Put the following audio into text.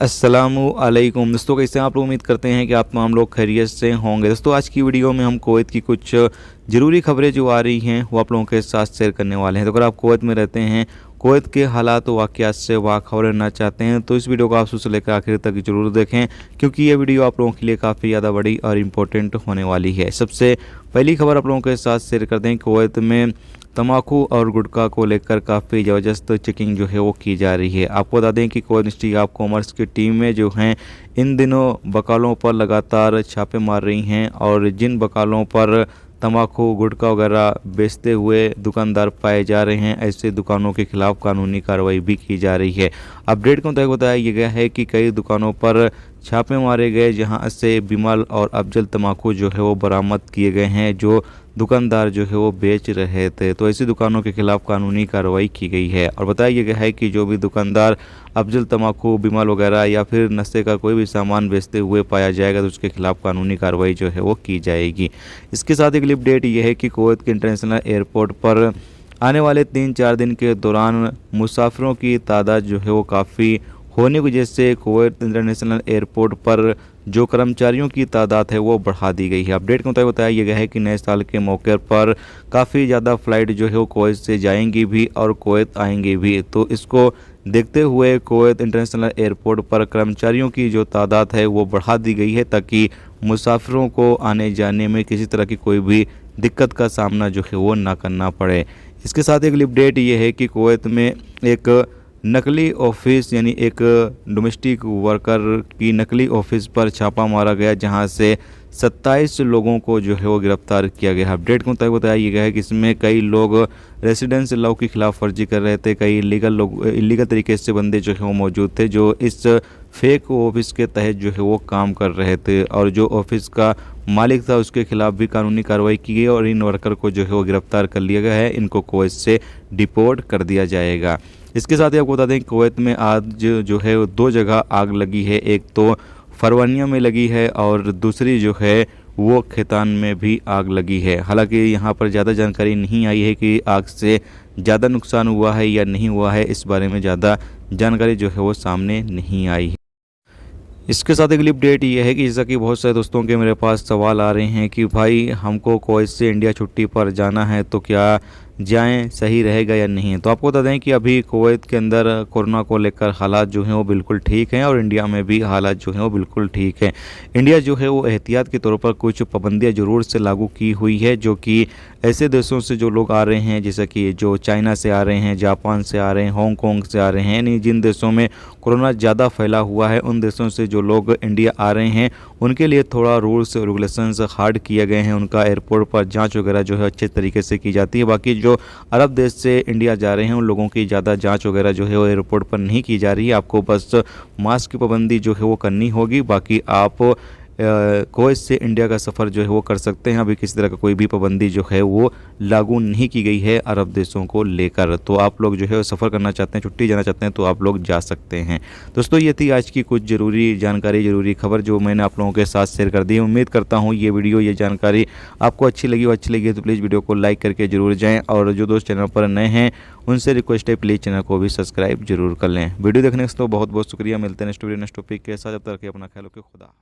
अस्सलामुअलैकुम दोस्तों, कैसे हैं आप लोग। उम्मीद करते हैं कि आप तमाम लोग खैरियत से होंगे। दोस्तों आज की वीडियो में हम कुवैत की कुछ ज़रूरी खबरें जो आ रही हैं वो आप लोगों के साथ शेयर करने वाले हैं। तो अगर आप कुवैत में रहते हैं, कुवैत के हालात व वाक़यात से वाखबर रहना चाहते हैं तो इस वीडियो को आप शुरू से लेकर आखिर तक जरूर देखें, क्योंकि ये वीडियो आप लोगों के लिए काफ़ी ज़्यादा बड़ी और इम्पोर्टेंट होने वाली है। सबसे पहली खबर आप लोगों के साथ शेयर करते हैं। कुवैत में तम्बाकू और गुटखा को लेकर काफ़ी ज़बरदस्त चेकिंग जो है वो की जा रही है। आपको बता दें कि कुवैत मिनिस्ट्री ऑफ कॉमर्स की टीमें जो हैं इन दिनों बकालों पर लगातार छापे मार रही हैं, और जिन बकालों पर तम्बाकू गुटखा वगैरह बेचते हुए दुकानदार पाए जा रहे हैं, ऐसे दुकानों के खिलाफ कानूनी कार्रवाई भी की जा रही है। अपडेट के मुताबिक बताया गया है कि कई दुकानों पर छापे मारे गए, जहां से बिमल और अफजल तम्बाकू जो है वो बरामद किए गए हैं, जो दुकानदार जो है वो बेच रहे थे। तो ऐसी दुकानों के खिलाफ कानूनी कार्रवाई की गई है, और बताया गया है कि जो भी दुकानदार अफजल तम्बाकू बिमल वगैरह या फिर नशे का कोई भी सामान बेचते हुए पाया जाएगा तो उसके खिलाफ कानूनी कार्रवाई जो है वो की जाएगी। इसके साथ एक अपडेट ये है कि कुवैत के इंटरनेशनल एयरपोर्ट पर आने वाले 3-4 दिन के दौरान मुसाफिरों की तादाद जो है वो काफ़ी होने की वजह से कुवैत इंटरनेशनल एयरपोर्ट पर जो कर्मचारियों की तादाद है वो बढ़ा दी गई है। अपडेट के मुताबिक बताया गया है कि नए साल के मौके पर काफ़ी ज़्यादा फ़्लाइट जो है वो कुवैत से जाएंगी भी और कुवैत आएंगी भी। तो इसको देखते हुए कुवैत इंटरनेशनल एयरपोर्ट पर कर्मचारियों की जो तादाद है वो बढ़ा दी गई है, ताकि मुसाफिरों को आने जाने में किसी तरह की कोई भी दिक्कत का सामना जो है वो ना करना पड़े। इसके साथ एक अपडेट ये है कि कुवैत में एक नकली ऑफिस यानी एक डोमेस्टिक वर्कर की नकली ऑफिस पर छापा मारा गया, जहां से 27 लोगों को जो है वो गिरफ्तार किया गया। अपडेट के मुताबिक बताया गया है कि इसमें कई लोग रेसिडेंस लॉ की खिलाफ वर्जी कर रहे थे, कई इलीगल तरीके से बंदे जो है वो मौजूद थे जो इस फेक ऑफिस के तहत जो है वो काम कर रहे थे, और जो ऑफिस का मालिक था उसके खिलाफ भी कानूनी कार्रवाई की गई और इन वर्कर को जो है वो गिरफ्तार कर लिया गया है। इनको कुवैत से डिपोर्ट कर दिया जाएगा। इसके साथ ही आपको बता दें कि कुवैत में आज जो है वो 2 जगह आग लगी है। एक तो फरवानिया में लगी है और दूसरी जो है वो खैतान में भी आग लगी है। हालांकि यहाँ पर ज़्यादा जानकारी नहीं आई है कि आग से ज़्यादा नुकसान हुआ है या नहीं हुआ है, इस बारे में ज़्यादा जानकारी जो है वो सामने नहीं आई है। इसके साथ एक अपडेट ये है कि जैसा कि बहुत सारे दोस्तों के मेरे पास सवाल आ रहे हैं कि भाई हमको कुवैत से इंडिया छुट्टी पर जाना है तो क्या जाएं, सही रहेगा या नहीं। तो आपको बता दें कि अभी कुवैत के अंदर कोरोना को लेकर हालात जो हैं वो बिल्कुल ठीक हैं, और इंडिया में भी हालात जो हैं वो बिल्कुल ठीक हैं। इंडिया जो है वो एहतियात के तौर पर कुछ पाबंदियां ज़रूर से लागू की हुई है, जो कि ऐसे देशों से जो लोग आ रहे हैं, जैसे कि जो चाइना से आ रहे हैं, जापान से आ रहे हैं, हांगकांग से आ रहे हैं, यानी जिन देशों में कोरोना ज़्यादा फैला हुआ है उन देशों से जो लोग इंडिया आ रहे हैं उनके लिए थोड़ा रूल्स रेगुलेशंस हार्ड किए गए हैं। उनका एयरपोर्ट पर जांच वगैरह जो है अच्छे तरीके से की जाती है। बाकी जो अरब देश से इंडिया जा रहे हैं उन लोगों की ज़्यादा जांच वगैरह जो है वो एयरपोर्ट पर नहीं की जा रही है। आपको बस मास्क की पाबंदी जो है वो करनी होगी, बाकी आप कुवैत से इंडिया का सफ़र जो है वो कर सकते हैं। अभी किसी तरह का कोई भी पाबंदी जो है वो लागू नहीं की गई है अरब देशों को लेकर। तो आप लोग जो है सफ़र करना चाहते हैं, छुट्टी जाना चाहते हैं तो आप लोग जा सकते हैं। दोस्तों ये थी आज की कुछ ज़रूरी जानकारी, ज़रूरी खबर जो मैंने आप लोगों के साथ शेयर कर दी। उम्मीद करता हूँ ये वीडियो, ये जानकारी आपको अच्छी लगी तो प्लीज़ वीडियो को लाइक करके ज़रूर जाएँ, और जो दोस्त चैनल पर नए हैं उनसे रिक्वेस्ट है प्लीज़ चैनल को भी सब्सक्राइब जरूर कर लें। वीडियो देखने से तो बहुत बहुत शुक्रिया। मिलते हैं नेक्स्ट वीडियो नेक्स्ट टॉपिक के साथ। जब तक अपना ख्याल रखिए। खुदा।